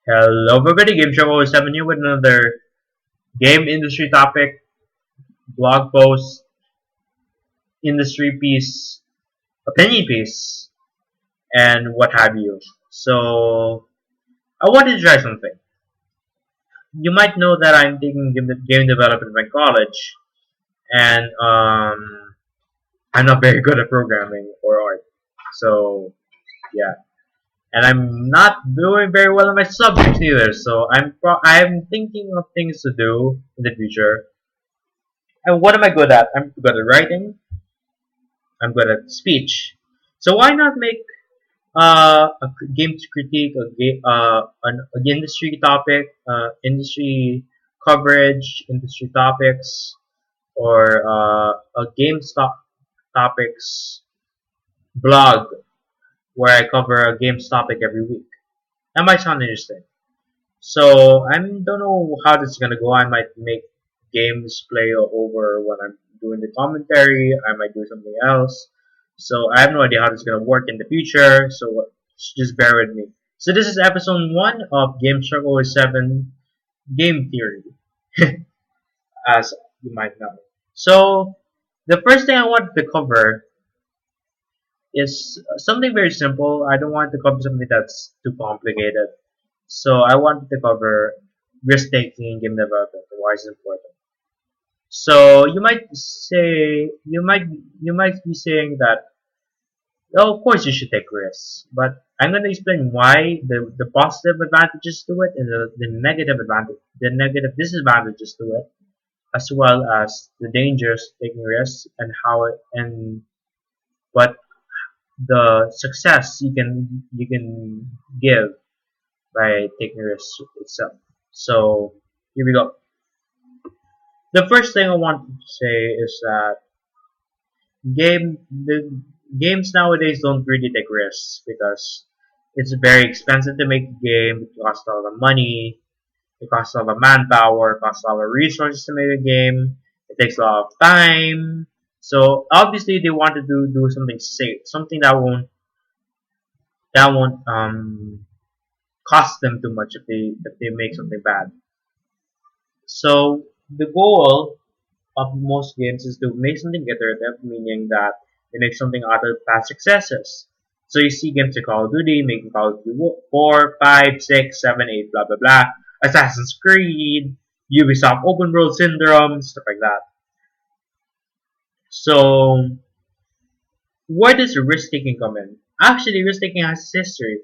Hello everybody, Gameshark always 7 here with another game industry topic, blog post, industry piece, opinion piece, and what have you. So, I wanted to try something. You might know that I'm taking game development in my college, and I'm not very good at programming or art. So, yeah. And I'm not doing very well in my subjects either, so I'm thinking of things to do in the future. And what am I good at? I'm good at writing. I'm good at speech. So why not make a game critique, an industry topic, industry coverage, industry topics, or a topics blog where I cover a games topic every week. That might sound interesting. So I don't know how this is gonna go. I might make games play over when I'm doing the commentary. I might do something else. So I have no idea how this is gonna work in the future. So just bear with me. So this is episode 1 of Gameshark 07 Game Theory, as you might know. So the first thing I wanted to cover is something very simple. I don't want to cover something that's too complicated. So I wanted to cover risk taking in game development and why it's important. So you might be saying that, oh, of course you should take risks, but I'm going to explain why the positive advantages to it and the negative disadvantages to it, as well as the dangers of taking risks and how it and what the success you can give by taking risks itself. So here we go. The first thing I want to say is that the games nowadays don't really take risks because it's very expensive to make a game. It costs a lot of money. It costs a lot of manpower. It costs a lot of resources to make a game. It takes a lot of time. So obviously they want to do something safe, something that won't cost them too much if they make something bad. So the goal of most games is to make something iterative, meaning that they make something out of past successes. So you see games like Call of Duty making Call of Duty 4, 5, 6, 7, 8, blah blah blah, Assassin's Creed, Ubisoft Open World Syndrome, stuff like that. So where does risk taking come in? Actually, risk taking has history.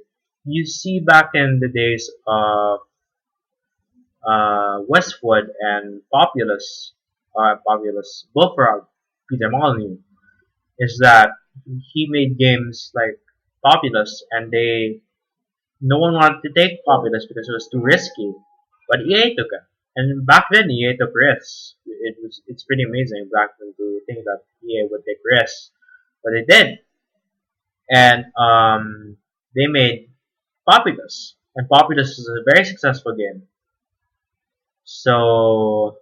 You see back in the days of Westwood and Populous Bullfrog, Peter Molyneux, is that he made games like Populous, and no one wanted to take Populous because it was too risky, but EA took it. And back then, EA took risks. It's pretty amazing back then to think that EA would take risks, but they did, and they made Populous, and Populous is a very successful game. So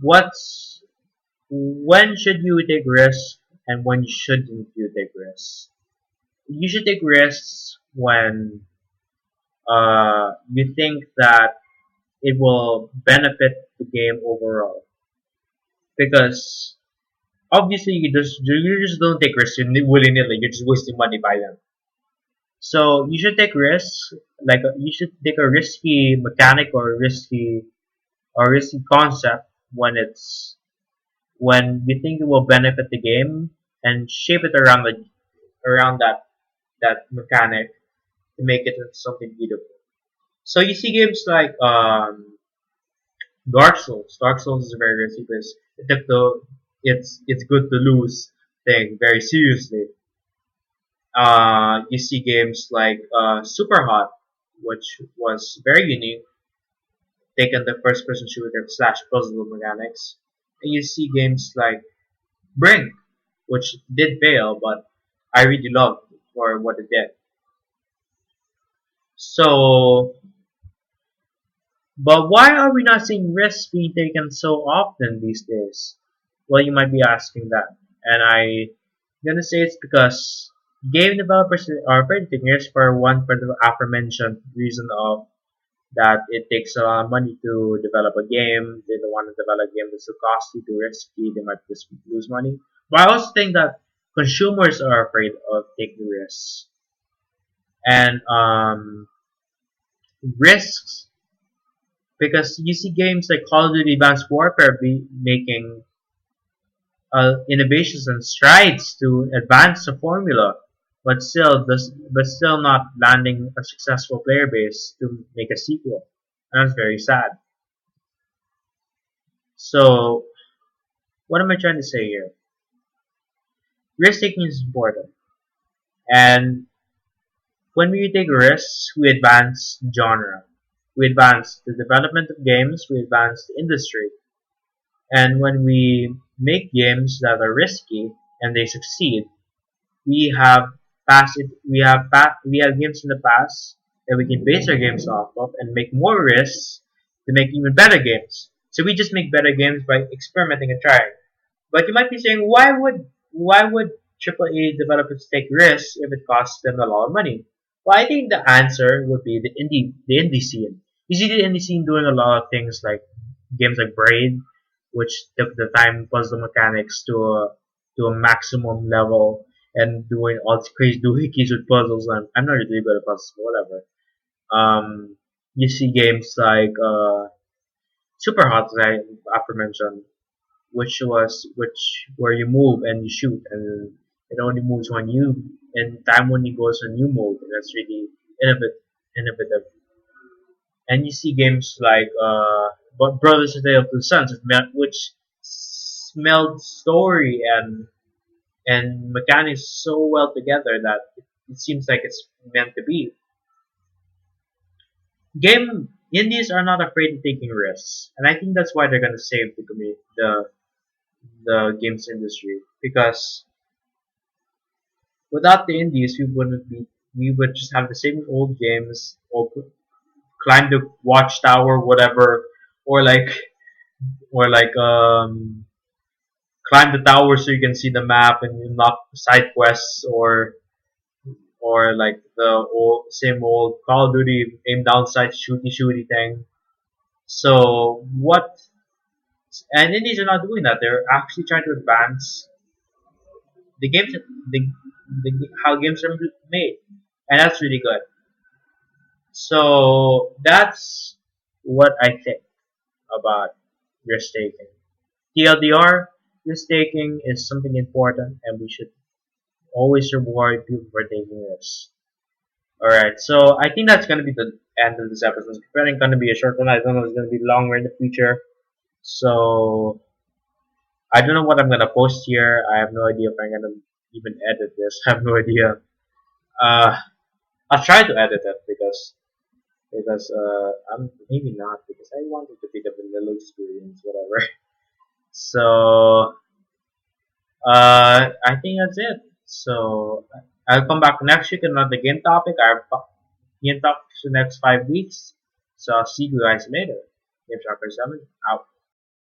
what's when should you take risks and when shouldn't you take risks? You should take risks when you think that it will benefit the game overall. Because obviously you just don't take risks willy nilly. You're just wasting money by them. So you should take risks. Like you should take a risky mechanic or risky concept when you think it will benefit the game and shape it around that mechanic to make it into something beautiful. So you see games like Dark Souls. Dark Souls is very risky because it took the it's good to lose thing very seriously. You see games like Super Hot, which was very unique, taken the first person shooter slash puzzle mechanics. And you see games like Brink, which did fail, but I really loved for what it did. So, but why are we not seeing risks being taken so often these days? Well, you might be asking that, and I'm gonna say it's because game developers are afraid to take risks for the aforementioned reason of that it takes a lot of money to develop a game. They don't want to develop a game that's too costly, too risky. They might just lose money. But I also think that consumers are afraid of taking risks. And risks, because you see games like Call of Duty Advanced Warfare be making innovations and strides to advance the formula, but still not landing a successful player base to make a sequel. And that's very sad. So, what am I trying to say here? Risk taking is important, and when we take risks, we advance genre. We advance the development of games. We advance the industry. And when we make games that are risky and they succeed, we have we have games in the past that we can base our games off of and make more risks to make even better games. So we just make better games by experimenting and trying. But you might be saying, why would AAA developers take risks if it costs them a lot of money? Well, I think the answer would be the indie scene. You see the indie scene doing a lot of things like games like Braid, which took the time puzzle mechanics to a maximum level and doing all these crazy doohickeys with puzzles. I'm not really good at puzzles, but whatever. You see games like Super Hot, as I aforementioned, which where you move and you shoot, and it only moves when you, and time only goes when you move, and that's really innovative. And you see games like Brothers of the Tale of Two Sons, which smelled story and mechanics so well together that it seems like it's meant to be. Game indies are not afraid of taking risks, and I think that's why they're gonna save the games industry, because without the indies we would just have the same old games, or climb the watchtower, whatever, or like climb the tower so you can see the map and unlock side quests, or like the same old Call of Duty aim down sight shooty thing. So what? And indies are not doing that. They're actually trying to advance the games, how games are made, and that's really good. So that's what I think about risk taking. TLDR, risk taking is something important, and we should always reward people for taking risks. Alright, so I think that's gonna be the end of this episode. It's probably gonna be a short one. I don't know if it's gonna be longer in the future. So I don't know what I'm gonna post here. I have no idea if I'm gonna even edit this. I have no idea. Uh, I'll try to edit it because I'm maybe not, because I want it to be the vanilla experience, whatever. So I think that's it. So I'll come back next week with another game topic. Our game topics for the next 5 weeks. So I'll see you guys later. Gameshark 7 out.